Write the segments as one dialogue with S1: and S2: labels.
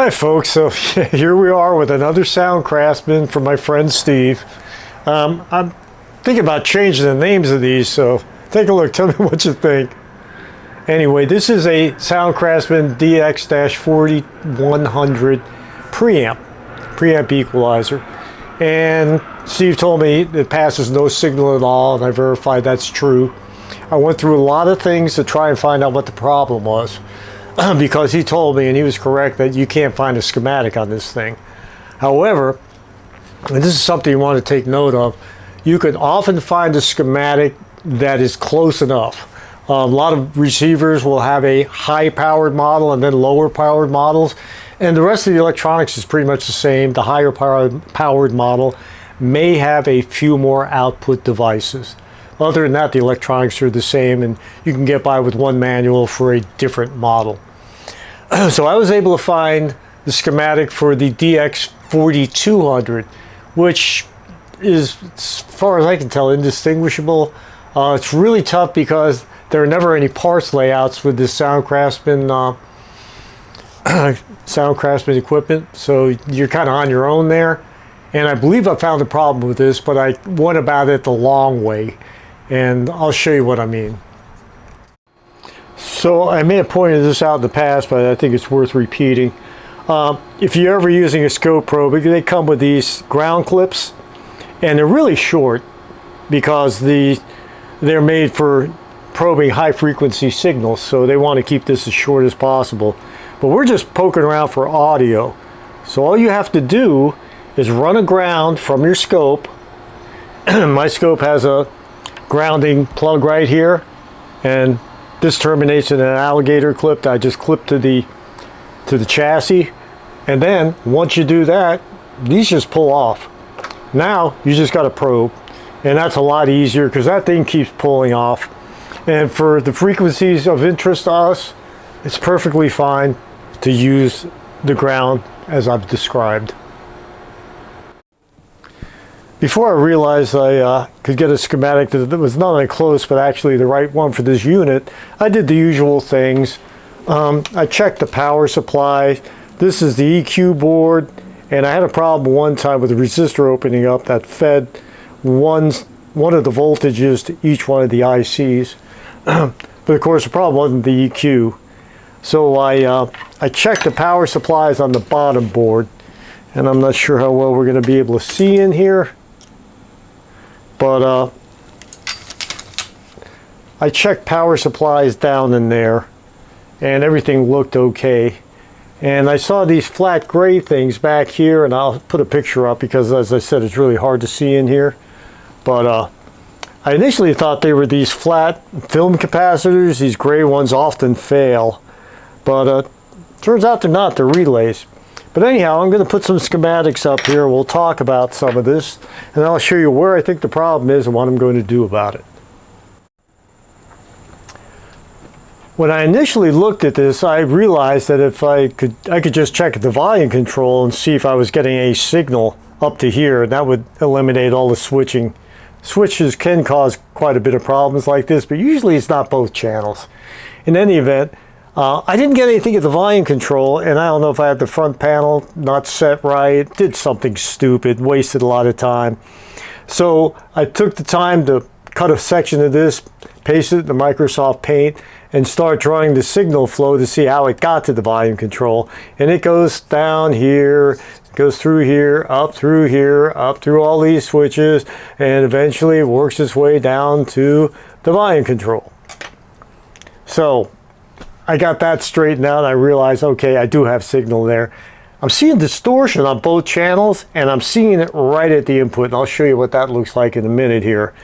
S1: Hi folks, so here we are with another Soundcraftsman from my friend Steve. I'm thinking about changing the names of these, so take a look, tell me what you think. Anyway, this is a Soundcraftsmen DX-4100 preamp equalizer. And Steve told me it passes no signal at all, and I verified that's true. I went through a lot of things to try and find out what the problem was. Because he told me, and he was correct, that you can't find a schematic on this thing. However, and this is something you want to take note of, you can often find a schematic that is close enough. A lot of receivers will have a high-powered model and then lower-powered models, and the rest of the electronics is pretty much the same. The higher-powered model may have a few more output devices. Other than that, the electronics are the same, and you can get by with one manual for a different model. So I was able to find the schematic for the DX-4200, which is, as far as I can tell, indistinguishable. It's really tough because there are never any parts layouts with this Soundcraftsman equipment, so you're kind of on your own there. And I believe I found a problem with this, but I went about it the long way. And I'll show you what I mean. So I may have pointed this out in the past, but I think it's worth repeating. If you're ever using a scope probe, they come with these ground clips, and they're really short because they're made for probing high frequency signals, so they want to keep this as short as possible. But we're just poking around for audio. So all you have to do is run a ground from your scope. My scope has a grounding plug right here, and this terminates in an alligator clip that I just clipped to the chassis. And then once you do that, these just pull off. Now you just got to probe, and that's a lot easier because that thing keeps pulling off. And for the frequencies of interest to us, it's perfectly fine to use the ground as I've described. Before I realized I could get a schematic that was not only close, but actually the right one for this unit, I did the usual things. I checked the power supply. This is the EQ board, and I had a problem one time with the resistor opening up that fed one of the voltages to each one of the ICs. But of course, the problem wasn't the EQ. So I checked the power supplies on the bottom board, and I'm not sure how well we're going to be able to see in here. But I checked power supplies down in there, and everything looked okay. And I saw these flat gray things back here, and I'll put a picture up because, as I said, it's really hard to see in here. But I initially thought they were these flat film capacitors. These gray ones often fail, but turns out they're not. They're relays. But anyhow, I'm going to put some schematics up here. We'll talk about some of this, and I'll show you where I think the problem is and what I'm going to do about it. When I initially looked at this, I realized that if I could just check the volume control and see if I was getting a signal up to here, and that would eliminate all the switching. Switches can cause quite a bit of problems like this, but usually it's not both channels. In any event, I didn't get anything at the volume control, and I don't know if I had the front panel not set right, did something stupid, wasted a lot of time. So I took the time to cut a section of this, paste it in the Microsoft Paint, and start drawing the signal flow to see how it got to the volume control. And it goes down here, goes through here, up through all these switches, and eventually it works its way down to the volume control. So I got that straightened out, and I realized, okay, I do have signal there. I'm seeing distortion on both channels, and I'm seeing it right at the input, and I'll show you what that looks like in a minute here.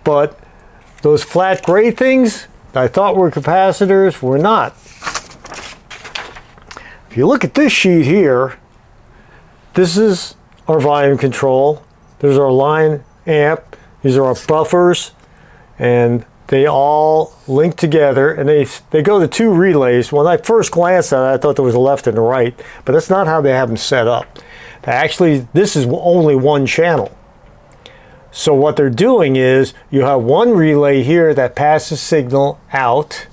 S1: But those flat gray things that I thought were capacitors were not. If you look at this sheet here, this is our volume control. There's our line amp. These are our buffers, and they all link together, and they go to two relays. When I first glanced at it, I thought there was a left and a right, but that's not how they have them set up. Actually, this is only one channel. So what they're doing is you have one relay here that passes signal out,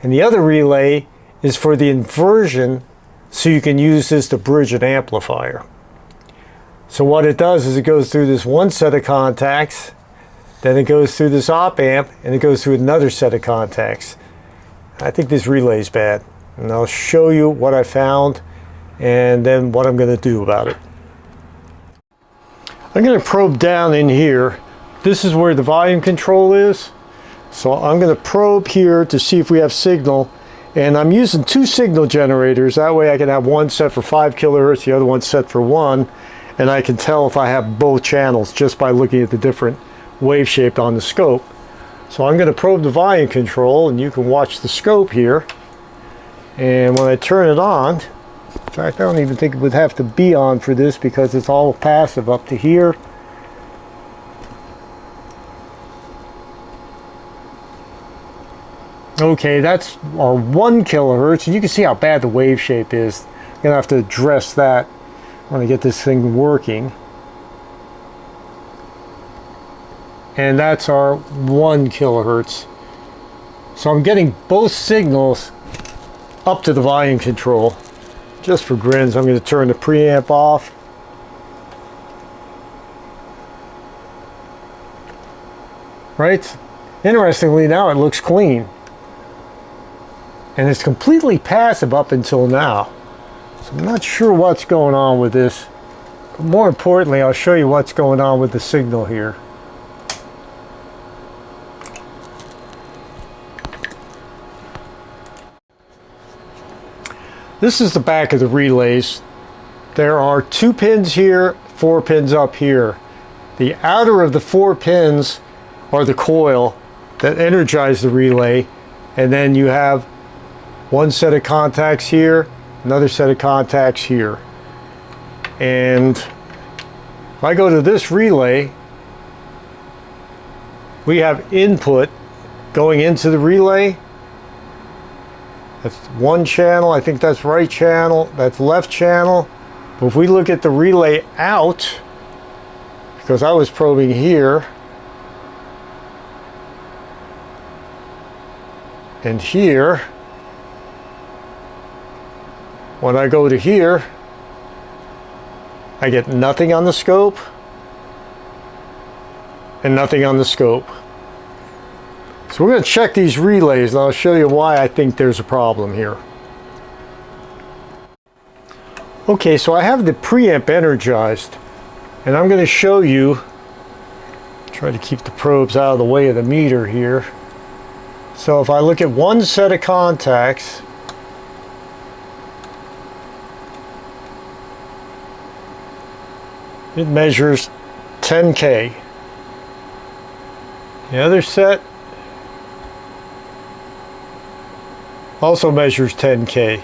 S1: and the other relay is for the inversion so you can use this to bridge an amplifier. So what it does is it goes through this one set of contacts, then it goes through this op amp, and it goes through another set of contacts. I think this relay is bad, and I'll show you what I found and then what I'm going to do about it. I'm going to probe down in here. This is where the volume control is. So I'm going to probe here to see if we have signal. And I'm using 2 signal generators. That way I can have one set for 5 kilohertz, the other one set for 1. And I can tell if I have both channels just by looking at the different wave shape on the scope. So I'm going to probe the volume control, and you can watch the scope here. And when I turn it on, in fact, I don't even think it would have to be on for this because it's all passive up to here. Okay, that's our 1 kilohertz, and you can see how bad the wave shape is. I'm gonna have to address that when I get this thing working. And that's our 1 kilohertz. So I'm getting both signals up to the volume control. Just for grins, I'm going to turn the preamp off. Right? Interestingly, now it looks clean. And it's completely passive up until now. So I'm not sure what's going on with this. But more importantly, I'll show you what's going on with the signal here. This is the back of the relays. There are 2 pins here, 4 pins up here. The outer of the 4 pins are the coil that energize the relay, and then you have one set of contacts here, another set of contacts here. And if I go to this relay, we have input going into the relay. That's 1 channel, I think that's right channel, that's left channel. But if we look at the relay out, because I was probing here, and here, when I go to here, I get nothing on the scope, and nothing on the scope. So we're going to check these relays, and I'll show you why I think there's a problem here. Okay, so I have the preamp energized, and I'm going to show you, try to keep the probes out of the way of the meter here. So if I look at one set of contacts, it measures 10K. The other set also measures 10K.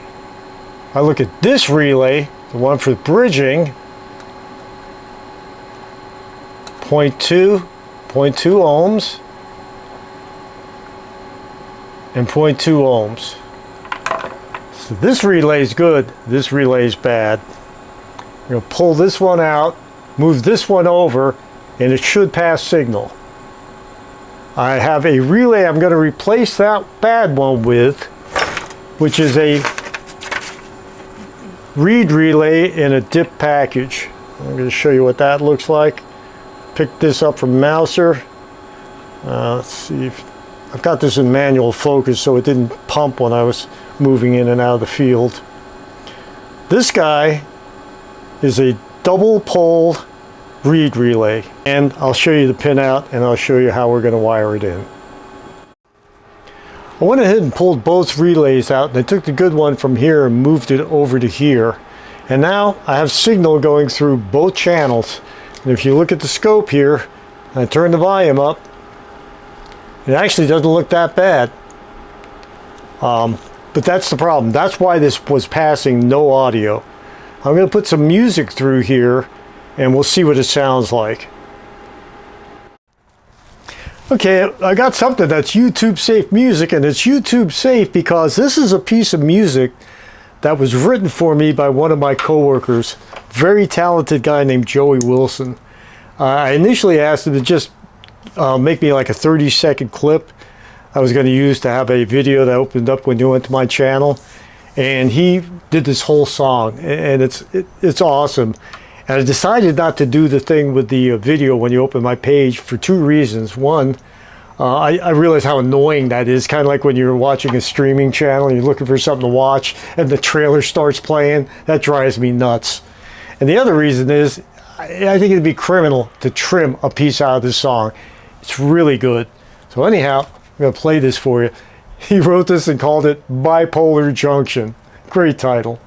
S1: I look at this relay, the one for bridging, 0.2 ohms, and 0.2 ohms. So this relay is good, this relay is bad. I'm going to pull this one out, move this one over, and it should pass signal. I have a relay I'm going to replace that bad one with, which is a reed relay in a dip package. I'm going to show you what that looks like. Picked this up from Mouser. Let's see if I've got this in manual focus so it didn't pump when I was moving in and out of the field. This guy is a double pole reed relay, and I'll show you the pinout and I'll show you how we're going to wire it in. I went ahead and pulled both relays out, and I took the good one from here and moved it over to here. And now I have signal going through both channels. And if you look at the scope here, and I turn the volume up, it actually doesn't look that bad. But that's the problem. That's why this was passing no audio. I'm going to put some music through here, and we'll see what it sounds like. Okay, I got something that's YouTube safe music, and it's YouTube safe because this is a piece of music that was written for me by one of my coworkers, very talented guy named Joey Wilson. I initially asked him to just make me like a 30-second clip I was going to use to have a video that opened up when you went to my channel. and he did this whole song, and it's awesome. And I decided not to do the thing with the video when you open my page for two reasons. One, I realize how annoying that is, kind of like when you're watching a streaming channel and you're looking for something to watch and the trailer starts playing. That drives me nuts. And the other reason is I think it'd be criminal to trim a piece out of this song. It's really good. So anyhow, I'm going to play this for you. He wrote this and called it Bipolar Junction. Great title.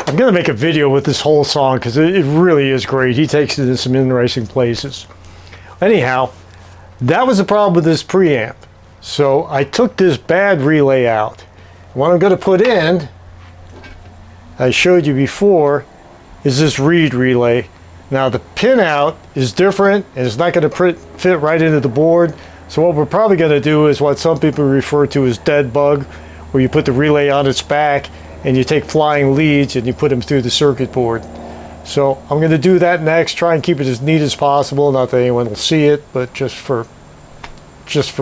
S1: I'm going to make a video with this whole song because it really is great. He takes it in some interesting places. Anyhow, that was the problem with this preamp. So I took this bad relay out. What I'm going to put in, I showed you before, is this reed relay. Now the pin out is different and it's not going to fit right into the board. So what we're probably going to do is what some people refer to as dead bug, where you put the relay on its back and you take flying leads and you put them through the circuit board. So I'm going to do that next, try and keep it as neat as possible. Not that anyone will see it, but just for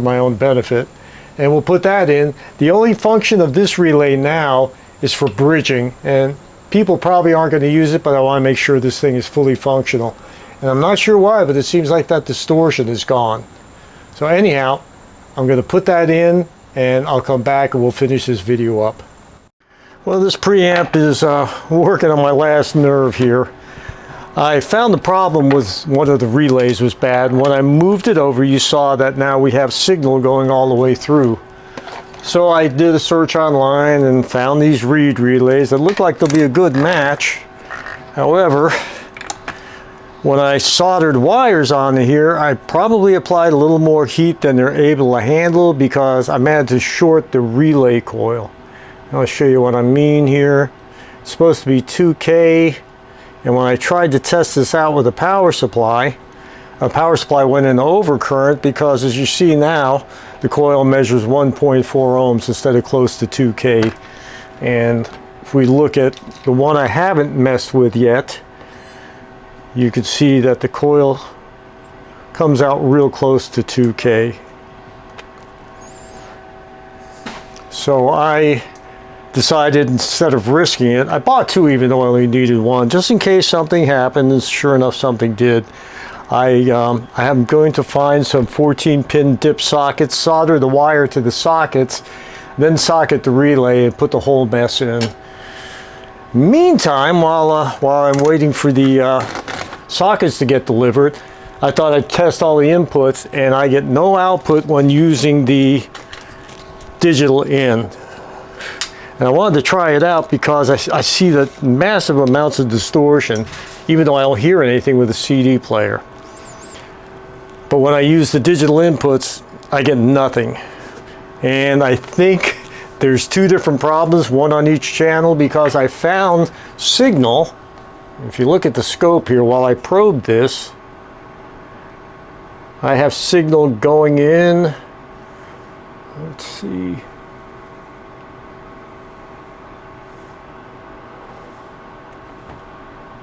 S1: my own benefit. And we'll put that in. The only function of this relay now is for bridging, and people probably aren't going to use it, but I want to make sure this thing is fully functional. And I'm not sure why, but it seems like that distortion is gone. So anyhow, I'm going to put that in and I'll come back and we'll finish this video up. Well, this preamp is working on my last nerve here. I found the problem with one of the relays was bad, and when I moved it over, you saw that now we have signal going all the way through. So I did a search online and found these reed relays that look like they'll be a good match. However, when I soldered wires onto here, I probably applied a little more heat than they're able to handle because I managed to short the relay coil. I'll show you what I mean here. It's supposed to be 2K, and when I tried to test this out with a power supply went into overcurrent because, as you see now, the coil measures 1.4 ohms instead of close to 2K. And if we look at the one I haven't messed with yet, you can see that the coil comes out real close to 2K. So I decided, instead of risking it, I bought two even though I only needed one, just in case something happened, and sure enough something did. I am going to find some 14-pin dip sockets, solder the wire to the sockets, then socket the relay and put the whole mess in. Meantime, while I'm waiting for the sockets to get delivered, I thought I'd test all the inputs, and I get no output when using the digital in. And I wanted to try it out because I see that massive amounts of distortion, even though I don't hear anything with a CD player. But when I use the digital inputs, I get nothing. And I think there's two different problems, one on each channel, because I found signal. If you look at the scope here, while I probe this, I have signal going in. Let's see.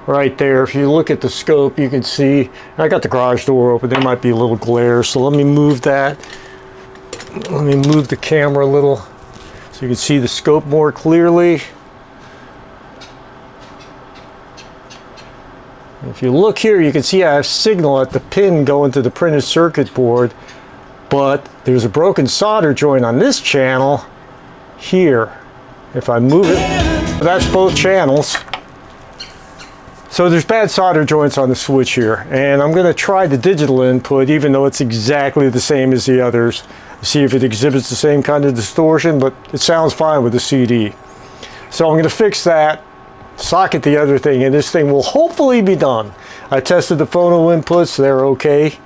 S1: Right there, if you look at the scope, you can see, I got the garage door open, there might be a little glare, so let me move that. Let me move the camera a little so you can see the scope more clearly. If you look here, you can see I have signal at the pin going to the printed circuit board, but there's a broken solder joint on this channel here. If I move it, that's both channels. So there's bad solder joints on the switch here, and I'm going to try the digital input even though it's exactly the same as the others. see if it exhibits the same kind of distortion, but it sounds fine with the CD. So I'm going to fix that, socket the other thing, and this thing will hopefully be done. I tested the phono inputs, they're okay.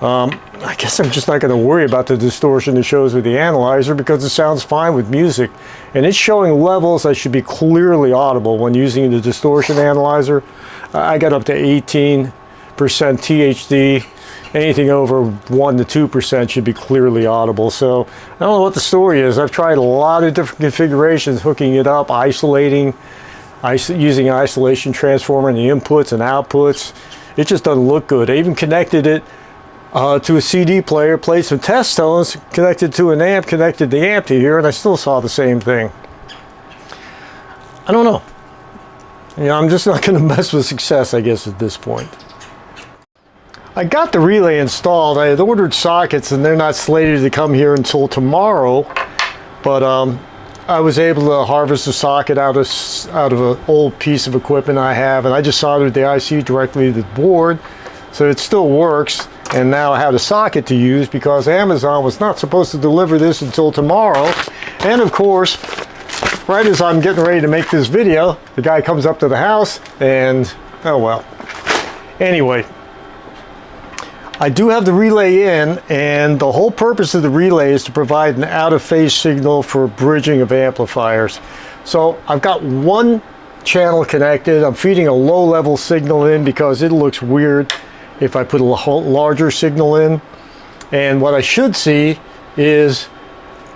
S1: I guess I'm just not going to worry about the distortion it shows with the analyzer because it sounds fine with music. And it's showing levels that should be clearly audible when using the distortion analyzer. I got up to 18% THD. Anything over 1 to 2% should be clearly audible. So I don't know what the story is. I've tried a lot of different configurations, hooking it up, isolating, using an isolation transformer in the inputs and outputs. It just doesn't look good. I even connected it to a CD player, played some test tones, connected to an amp, connected the amp to here, and I still saw the same thing. I don't know. You know, I'm just not going to mess with success, I guess, at this point. I got the relay installed. I had ordered sockets, and they're not slated to come here until tomorrow, but I was able to harvest a socket out of an old piece of equipment I have, and I just soldered the IC directly to the board, so it still works. And now I had a socket to use because Amazon was not supposed to deliver this until tomorrow. And of course, right as I'm getting ready to make this video, the guy comes up to the house and, oh well. Anyway, I do have the relay in, and the whole purpose of the relay is to provide an out-of-phase signal for bridging of amplifiers. So I've got one channel connected. I'm feeding a low-level signal in because it looks weird if I put a larger signal in. And what I should see is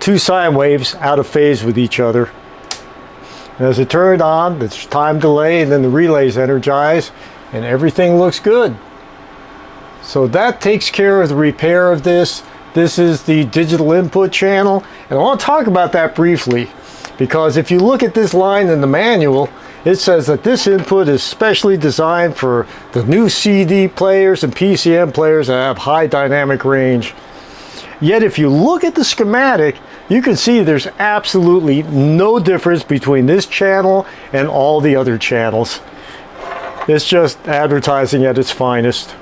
S1: two sine waves out of phase with each other. And as it turned on, it's time delay, and then the relay's energized, and everything looks good. So that takes care of the repair of this. This is the digital input channel, and I want to talk about that briefly, because if you look at this line in the manual, it says that this input is specially designed for the new CD players and PCM players that have high dynamic range. Yet if you look at the schematic, you can see there's absolutely no difference between this channel and all the other channels. It's just advertising at its finest.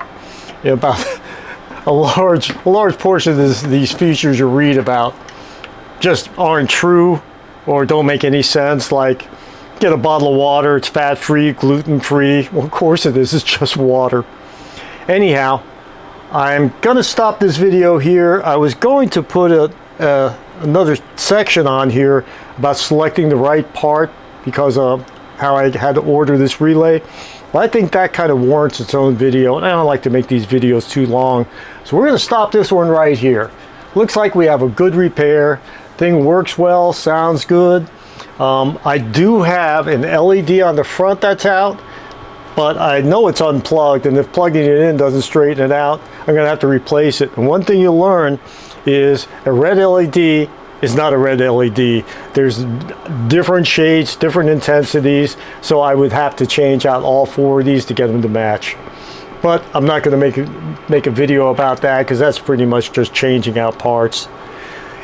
S1: About a large portion of these features you read about just aren't true or don't make any sense, like get a bottle of water, it's fat-free, gluten-free. Well, of course it is, it's just water. Anyhow, I'm gonna stop this video here. I was going to put another section on here about selecting the right part because of how I had to order this relay. But I think that kind of warrants its own video, and I don't like to make these videos too long. So we're gonna stop this one right here. Looks like we have a good repair. Thing works well, sounds good. I do have an LED on the front that's out, but I know it's unplugged, and if plugging it in doesn't straighten it out, I'm gonna have to replace it. And one thing you'll learn is a red LED is not a red LED. There's different shades, different intensities, so I would have to change out all four of these to get them to match. But I'm not gonna make a video about that because that's pretty much just changing out parts.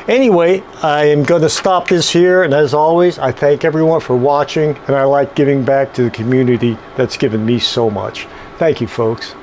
S1: Anyway, I am going to stop this here, and as always, I thank everyone for watching, and I like giving back to the community that's given me so much. Thank you, folks.